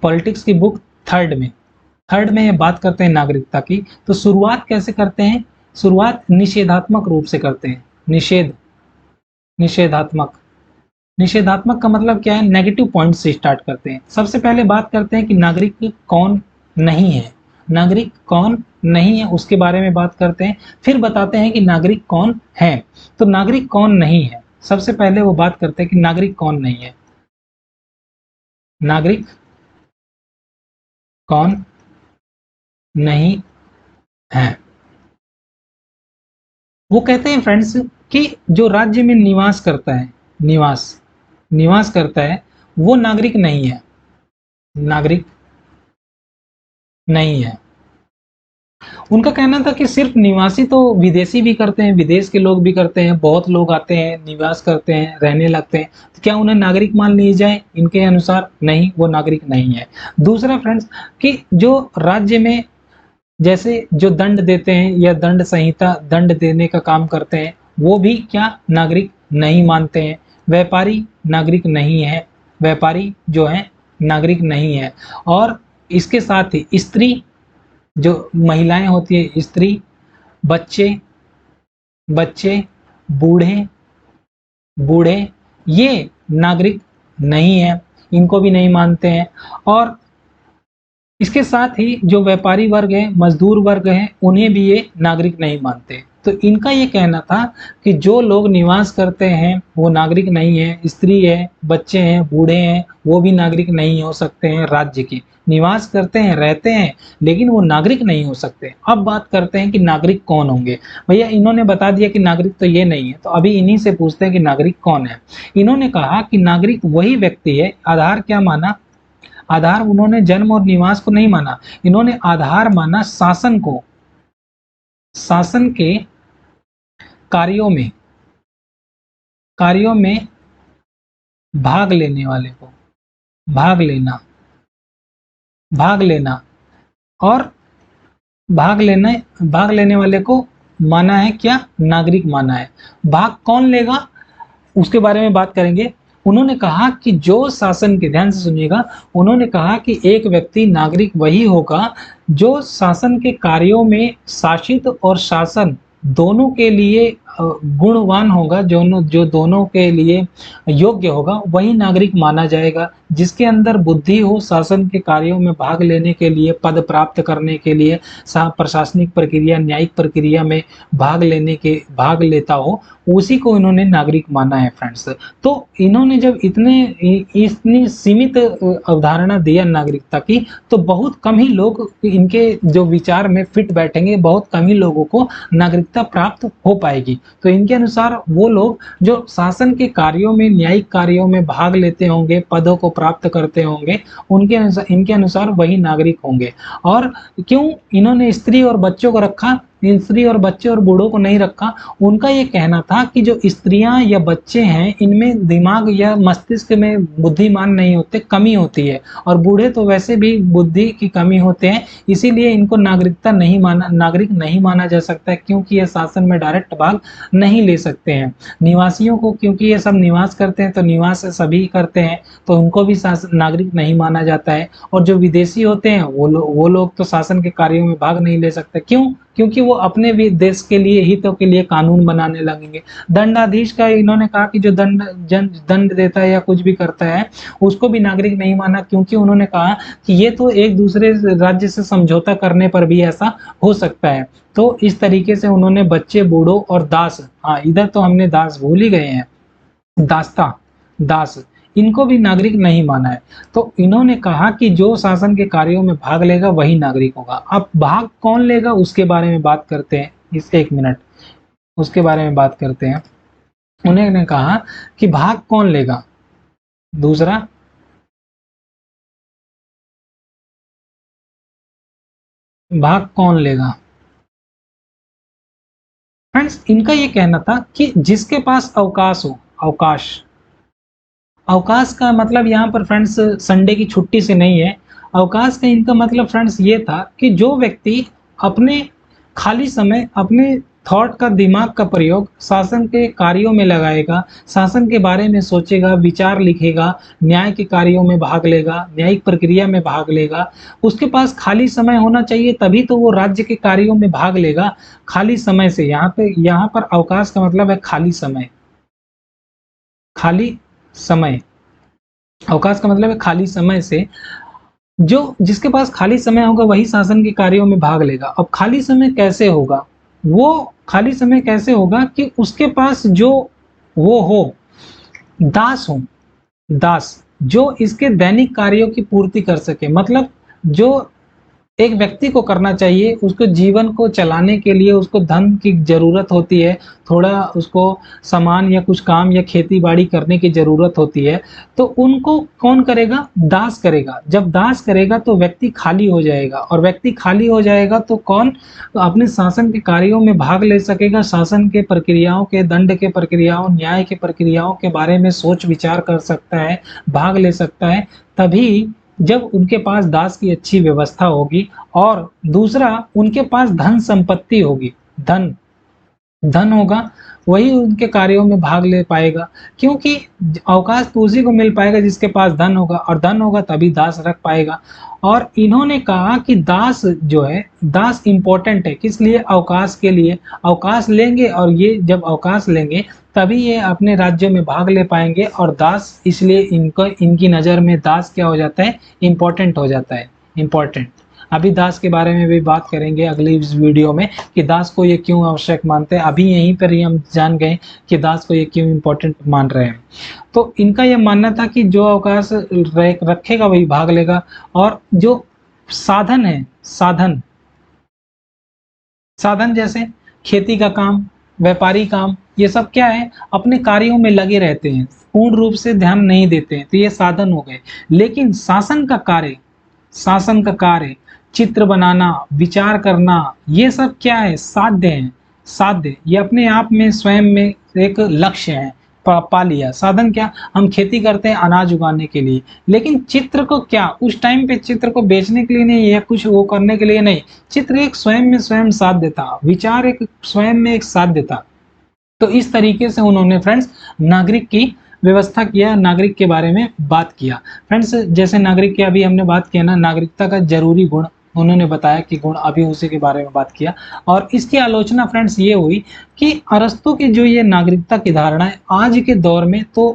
पॉलिटिक्स की बुक थर्ड में ये बात करते हैं नागरिकता की, तो शुरुआत कैसे करते हैं? शुरुआत निषेधात्मक रूप से करते हैं। निषेधात्मक निषेधात्मक का मतलब क्या है? नेगेटिव पॉइंट से स्टार्ट करते हैं। सबसे पहले बात करते हैं कि नागरिक कौन नहीं है, नागरिक कौन नहीं है उसके बारे में बात करते हैं। फिर बताते हैं कि नागरिक कौन है। तो नागरिक कौन नहीं है, सबसे पहले वो बात करते हैं कि नागरिक कौन नहीं है। नागरिक कौन नहीं है। वो कहते हैं फ्रेंड्स कि जो राज्य में निवास करता है, निवास निवास करता है, वो नागरिक नहीं है, नागरिक नहीं है। उनका कहना था कि सिर्फ निवासी तो विदेशी भी करते हैं, विदेश के लोग भी करते हैं, बहुत लोग आते हैं, निवास करते हैं, रहने लगते हैं, तो क्या उन्हें नागरिक मान लिए जाए? इनके अनुसार नहीं, वो नागरिक नहीं है। दूसरा फ्रेंड्स कि जो राज्य में जैसे जो दंड देते हैं या दंड संहिता दंड देने का काम करते हैं, वो भी क्या नागरिक नहीं मानते हैं। व्यापारी नागरिक नहीं है, व्यापारी जो है नागरिक नहीं है। और इसके साथ ही स्त्री, जो महिलाएं होती है, स्त्री, बच्चे बच्चे बूढ़े बूढ़े ये नागरिक नहीं है, इनको भी नहीं मानते हैं। और इसके साथ ही जो व्यापारी वर्ग है, मजदूर वर्ग है, उन्हें भी ये नागरिक नहीं मानते। तो इनका ये कहना था कि जो लोग निवास करते हैं वो नागरिक नहीं है, स्त्री है, बच्चे हैं, बूढ़े हैं, वो भी नागरिक नहीं हो सकते हैं राज्य के। निवास करते हैं, रहते हैं, लेकिन वो नागरिक नहीं हो सकते। अब बात करते हैं कि नागरिक कौन होंगे। भैया इन्होंने बता दिया कि नागरिक तो ये नहीं है, तो अभी इन्हीं से पूछते हैं कि नागरिक कौन है। इन्होंने कहा कि नागरिक वही व्यक्ति है, आधार क्या माना, आधार उन्होंने जन्म और निवास को नहीं माना, इन्होंने आधार माना शासन को, शासन के कार्यों में भाग लेने वाले को, भाग लेना, भाग लेना और भाग लेने वाले को माना है क्या, नागरिक माना है। भाग कौन लेगा उसके बारे में बात करेंगे। उन्होंने कहा कि जो शासन के, ध्यान से सुनिएगा, उन्होंने कहा कि एक व्यक्ति नागरिक वही होगा जो शासन के कार्यों में शासित और शासन दोनों के लिए गुणवान होगा, जो दोनों के लिए योग्य होगा, वही नागरिक माना जाएगा। जिसके अंदर बुद्धि हो, शासन के कार्यों में भाग लेने के लिए, पद प्राप्त करने के लिए, प्रशासनिक प्रक्रिया, न्यायिक प्रक्रिया में भाग लेता हो, उसी को इन्होंने नागरिक माना है फ्रेंड्स। तो इन्होंने जब इतनी सीमित अवधारणा दिया नागरिकता की, तो बहुत कम ही लोग इनके जो विचार में फिट बैठेंगे, बहुत कम ही लोगों को नागरिकता प्राप्त हो पाएगी। तो इनके अनुसार वो लोग जो शासन के कार्यों में, न्यायिक कार्यों में भाग लेते होंगे, पदों को प्राप्त करते होंगे, इनके अनुसार वही नागरिक होंगे। और क्यों इन्होंने स्त्री और बच्चों को रखा, स्त्री और बच्चे और बूढ़ों को नहीं रखा? उनका ये कहना था कि जो स्त्रियां या बच्चे हैं, इनमें दिमाग या मस्तिष्क में बुद्धिमान नहीं होते, कमी होती है, और बूढ़े तो वैसे भी बुद्धि की कमी होते हैं, इसीलिए इनको नागरिक नहीं माना जा सकता, क्योंकि ये शासन में डायरेक्ट भाग नहीं ले सकते हैं। निवासियों को, क्योंकि ये सब निवास करते हैं, तो निवास सभी करते हैं, तो उनको भी नागरिक नहीं माना जाता है। और जो विदेशी होते हैं वो लोग तो शासन के कार्यों में भाग नहीं ले सकते। क्यों? क्योंकि वो अपने भी देश के लिए, हितों के लिए कानून बनाने लगेंगे। दंडाधीश का इन्होंने कहा कि जो दंड देता है या कुछ भी करता है, उसको भी नागरिक नहीं माना, क्योंकि उन्होंने कहा कि ये तो एक दूसरे राज्य से समझौता करने पर भी ऐसा हो सकता है। तो इस तरीके से उन्होंने बच्चे, बूढ़ों और दास, हाँ इधर तो हमने दास भूल ही गए हैं, दास्ता, दास, इनको भी नागरिक नहीं माना है। तो इन्होंने कहा कि जो शासन के कार्यों में भाग लेगा वही नागरिक होगा। अब भाग कौन लेगा उसके बारे में बात करते हैं, इस एक मिनट उसके बारे में बात करते हैं। उन्होंने कहा कि भाग कौन लेगा, दूसरा भाग कौन लेगा। फ्रेंड्स इनका ये कहना था कि जिसके पास अवकाश हो, अवकाश, अवकाश का मतलब यहाँ पर फ्रेंड्स संडे की छुट्टी से नहीं है। अवकाश का इनका मतलब फ्रेंड्स ये था कि जो व्यक्ति अपने खाली समय, अपने थॉट का, दिमाग का प्रयोग शासन के कार्यों में लगाएगा, शासन के बारे में सोचेगा, विचार लिखेगा, न्याय के कार्यों में भाग लेगा, न्यायिक प्रक्रिया में भाग लेगा, उसके पास खाली समय होना चाहिए, तभी तो वो राज्य के कार्यों में भाग लेगा। खाली समय से, यहाँ पर अवकाश का मतलब है खाली समय, खाली समय, अवकाश का मतलब है खाली समय से। जो जिसके पास खाली समय होगा वही शासन के कार्यों में भाग लेगा। अब खाली समय कैसे होगा, वो खाली समय कैसे होगा कि उसके पास जो वो हो, दास हो, दास जो इसके दैनिक कार्यों की पूर्ति कर सके। मतलब जो एक व्यक्ति को करना चाहिए, उसको जीवन को चलाने के लिए उसको धन की ज़रूरत होती है, थोड़ा उसको सामान या कुछ काम या खेती-बाड़ी करने की ज़रूरत होती है, तो उनको कौन करेगा? दास करेगा। जब दास करेगा तो व्यक्ति खाली हो जाएगा, और व्यक्ति खाली हो जाएगा तो कौन अपने शासन के कार्यों में भाग ले सकेगा, शासन के प्रक्रियाओं के, दंड के प्रक्रियाओं, न्याय की प्रक्रियाओं के बारे में सोच विचार कर सकता है, भाग ले सकता है। तभी जब उनके पास दास की अच्छी व्यवस्था होगी, और दूसरा उनके पास धन संपत्ति होगी, धन धन होगा, वही उनके कार्यों में भाग ले पाएगा, क्योंकि अवकाश तो उसी को मिल पाएगा जिसके पास धन होगा, और धन होगा तभी दास रख पाएगा। और इन्होंने कहा कि दास जो है, दास इम्पोर्टेंट है किस लिए? अवकाश के लिए। अवकाश लेंगे, और ये जब अवकाश लेंगे तभी ये अपने राज्यों में भाग ले पाएंगे, और दास इसलिए इनको, इनकी नज़र में दास क्या हो जाता है? इम्पोर्टेंट हो जाता है, इम्पोर्टेंट। अभी दास के बारे में भी बात करेंगे अगली इस वीडियो में कि दास को ये क्यों आवश्यक मानते हैं। अभी यहीं पर ही हम जान गए कि दास को ये क्यों इम्पोर्टेंट मान रहे हैं। तो इनका ये मानना था कि जो अवकाश रखेगा वही भाग लेगा, और जो साधन है, साधन साधन जैसे खेती का काम, व्यापारी काम, ये सब क्या है? अपने कार्यों में लगे रहते हैं, पूर्ण रूप से ध्यान नहीं देते हैं, तो ये साधन हो गए। लेकिन शासन का कार्य, शासन का कार्य, चित्र बनाना, विचार करना, ये सब क्या है? साध्य है, साध्य। ये अपने आप में स्वयं में एक लक्ष्य है, पा लिया। साधन क्या? हम खेती करते हैं अनाज उगाने के लिए, लेकिन चित्र को क्या, उस टाइम पे चित्र को बेचने के लिए नहीं, या कुछ वो करने के लिए नहीं। चित्र एक स्वयं में स्वयं साध्य था, विचार एक स्वयं में एक साध्य था। तो इस तरीके से उन्होंने फ्रेंड्स नागरिक की व्यवस्था किया, नागरिक के बारे में बात किया। फ्रेंड्स जैसे नागरिक की अभी हमने बात किया ना, नागरिकता का जरूरी गुण उन्होंने बताया कि गुण, अभी उसी के बारे में बात किया। और इसकी आलोचना फ्रेंड्स ये हुई कि अरस्तू की जो ये नागरिकता की धारणा है आज के दौर में तो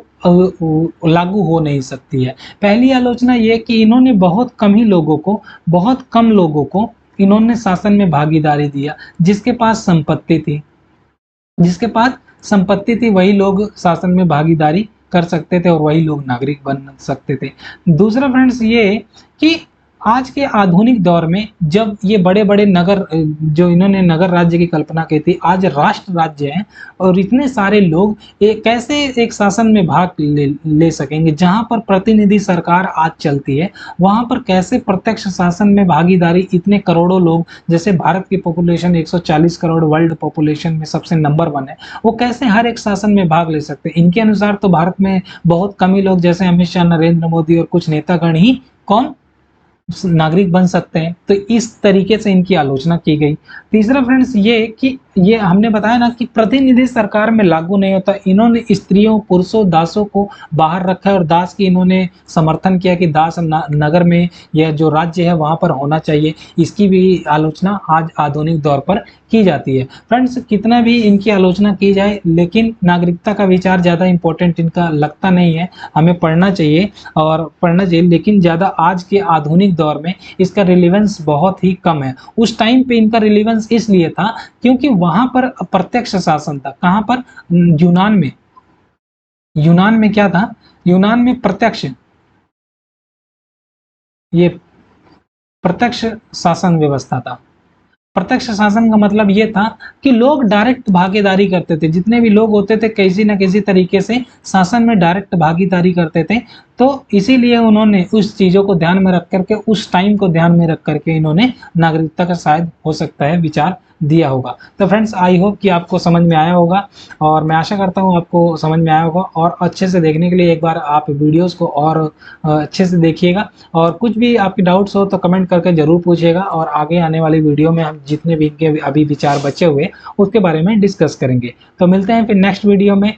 लागू हो नहीं सकती है। पहली आलोचना ये कि इन्होंने बहुत कम ही लोगों को, बहुत कम लोगों को इन्होंने शासन में भागीदारी दिया। जिसके पास संपत्ति थी, जिसके पास संपत्ति थी वही लोग शासन में भागीदारी कर सकते थे, और वही लोग नागरिक बन सकते थे। दूसरा फ्रेंड्स ये कि आज के आधुनिक दौर में जब ये बड़े बड़े नगर, जो इन्होंने नगर राज्य की कल्पना की थी, आज राष्ट्र राज्य हैं, और इतने सारे लोग कैसे एक शासन में भाग ले सकेंगे? जहां पर प्रतिनिधि सरकार आज चलती है, वहां पर कैसे प्रत्यक्ष शासन में भागीदारी, इतने करोड़ों लोग, जैसे भारत की पॉपुलेशन 140 करोड़ वर्ल्ड पॉपुलेशन में सबसे नंबर 1 है, वो कैसे हर एक शासन में भाग ले सकते हैं? इनके अनुसार तो भारत में बहुत कम ही लोग, जैसे अमित शाह, नरेंद्र मोदी और कुछ नेतागण ही कौन नागरिक बन सकते हैं। तो इस तरीके से इनकी आलोचना की गई। तीसरा फ्रेंड्स ये कि ये हमने बताया ना कि प्रतिनिधि सरकार में लागू नहीं होता। इन्होंने स्त्रियों, पुरुषों, दासों को बाहर रखा है, और दास की इन्होंने समर्थन किया कि दास नगर में यह जो राज्य है वहां पर होना चाहिए। इसकी भी आलोचना आज आधुनिक दौर पर की जाती है। फ्रेंड्स कितना भी इनकी आलोचना की जाए, लेकिन नागरिकता का विचार ज़्यादा इंपॉर्टेंट इनका लगता नहीं है। हमें पढ़ना चाहिए और पढ़ना चाहिए, लेकिन ज़्यादा आज के आधुनिक दौर में इसका रिलेवेंस बहुत ही कम है। उस टाइम पे इनका रिलेवेंस इसलिए था क्योंकि वहां पर प्रत्यक्ष शासन था। कहां पर? यूनान में। यूनान में क्या था? यूनान में प्रत्यक्ष, ये प्रत्यक्ष शासन व्यवस्था था। प्रत्यक्ष शासन का मतलब ये था कि लोग डायरेक्ट भागीदारी करते थे। जितने भी लोग होते थे किसी न किसी तरीके से शासन में डायरेक्ट भागीदारी करते थे। तो इसीलिए उन्होंने उस चीज़ों को ध्यान में रख करके, उस टाइम को ध्यान में रख करके इन्होंने नागरिकता का शायद हो सकता है विचार दिया होगा। तो फ्रेंड्स आई होप कि आपको समझ में आया होगा, और मैं आशा करता हूँ आपको समझ में आया होगा। और अच्छे से देखने के लिए एक बार आप वीडियोस को और अच्छे से देखिएगा, और कुछ भी आपके डाउट्स हो तो कमेंट करके ज़रूर पूछिएगा, और आगे आने वाली वीडियो में हम जितने भी इनके अभी विचार बचे हुए उसके बारे में डिस्कस करेंगे। तो मिलते हैं फिर नेक्स्ट वीडियो में।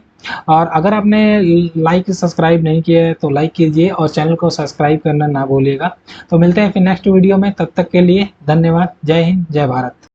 और अगर आपने लाइक सब्सक्राइब नहीं किया है तो लाइक कीजिए, और चैनल को सब्सक्राइब करना ना भूलिएगा। तो मिलते हैं फिर नेक्स्ट वीडियो में, तब तक के लिए धन्यवाद। जय हिंद, जय भारत।